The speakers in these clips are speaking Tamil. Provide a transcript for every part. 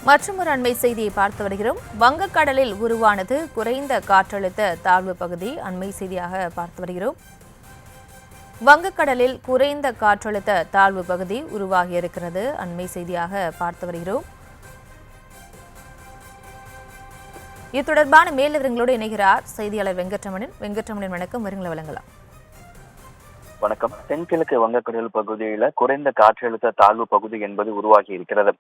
மற்றொரு அண்மை செய்தியை பார்த்து வருகிறோம். வங்கக்கடலில் உருவானது குறைந்த காற்றழுத்த தாழ்வு பகுதி. அண்மை செய்தியாக பார்த்து வருகிறோம். வங்கக்கடலில் குறைந்த காற்றழுத்த தாழ்வு பகுதி உருவாகியிருக்கிறது. அண்மை செய்தியாக பார்த்து வருகிறோம். இது தொடர்பான மேலிடங்களோடு இணைகிறார் செய்தியாளர் வெங்கட்ரமணன். வணக்கம், விவரங்களை வழங்கலாம். வணக்கம். தென்கிழக்கு வங்கக்கடல் பகுதியில குறைந்த காற்றழுத்த தாழ்வு பகுதி என்பது உருவாகி இருக்கிறது.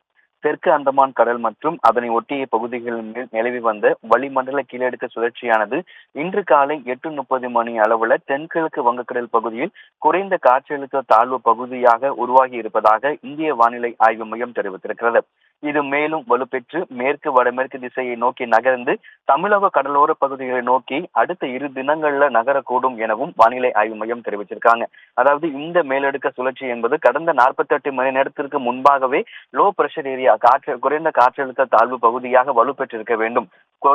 தெற்கு அந்தமான் கடல் மற்றும் அதனை ஒட்டிய பகுதிகளின் மேல் நிலவி வந்த வளிமண்டல கீழடுக்கு சுழற்சியானது இன்று காலை 8:30 மணி அளவுல தென்கிழக்கு வங்கக்கடல் பகுதியில் குறைந்த காற்றழுத்த தாழ்வு பகுதியாக உருவாகி இருப்பதாக இந்திய வானிலை ஆய்வு மையம் தெரிவித்திருக்கிறது. இது மேலும் வலுப்பெற்று மேற்கு வடமேற்கு திசையை நோக்கி நகர்ந்து தமிழக கடலோர பகுதிகளை நோக்கி அடுத்த 2 தினங்கள்ல நகரக்கூடும் எனவும் வானிலை ஆய்வு மையம் தெரிவிச்சிருக்காங்க. அதாவது இந்த மேலடுக்கு சுழற்சி என்பது கடந்த 48 மணி நேரத்திற்கு முன்பாகவே லோ பிரஷர் ஏரியா குறைந்த காற்றழுத்த தாழ்வு பகுதியாக வலுப்பெற்றிருக்க வேண்டும்.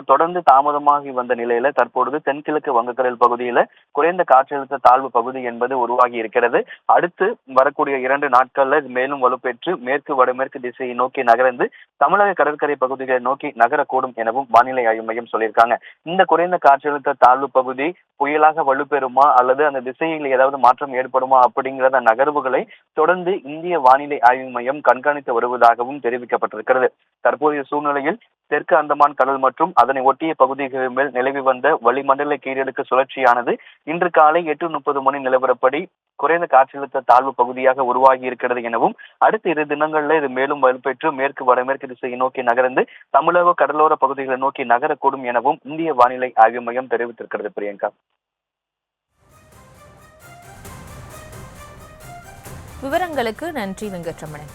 தொடர்ந்து தாமதமாகி வந்த நிலையில தற்பொழுது தென்கிழக்கு வங்கக்கடல் பகுதியில குறைந்த காற்றழுத்த தாழ்வு பகுதி என்பது உருவாகி இருக்கிறது. அடுத்து வரக்கூடிய 2 நாட்கள்ல மேலும் வலுப்பெற்று மேற்கு வடமேற்கு திசையை நோக்கி நகர்ந்து தமிழக கடற்கரை பகுதிகளை நோக்கி நகரக்கூடும் எனவும் வானிலை ஆய்வு மையம் சொல்லியிருக்காங்க. இந்த குறைந்த காற்றழுத்த தாழ்வு பகுதி புயலாக வலுப்பெறுமா அல்லது அந்த திசையில் ஏதாவது மாற்றம் ஏற்படுமா அப்படிங்கிற நகர்வுகளை தொடர்ந்து இந்திய வானிலை ஆய்வு மையம் கண்காணித்து வருவதாகவும் தெரிவிக்கப்பட்டிருக்கிறது. தற்போதைய சூழ்நிலையில் தெற்கு அந்தமான் கடல் மற்றும் அதனை ஒட்டிய பகுதிகள் மேல் நிலவி வந்த வளிமண்டல கீழடுக்கு சுழற்சியானது இன்று காலை 8:30 மணி நிலவரப்படி குறைந்த காற்றழுத்த தாழ்வு பகுதியாக உருவாகி இருக்கிறது எனவும் அடுத்த 2 தினங்கள்ல இது மேலும் வலுப்பெற்று மேற்கு வடமேற்கு திசையை நோக்கி நகர்ந்து தமிழக கடலோர பகுதிகளை நோக்கி நகரக்கூடும் எனவும் இந்திய வானிலை ஆய்வு மையம் தெரிவித்திருக்கிறது. பிரியங்கா, விவரங்களுக்கு நன்றி வெங்கட்ரமணன்.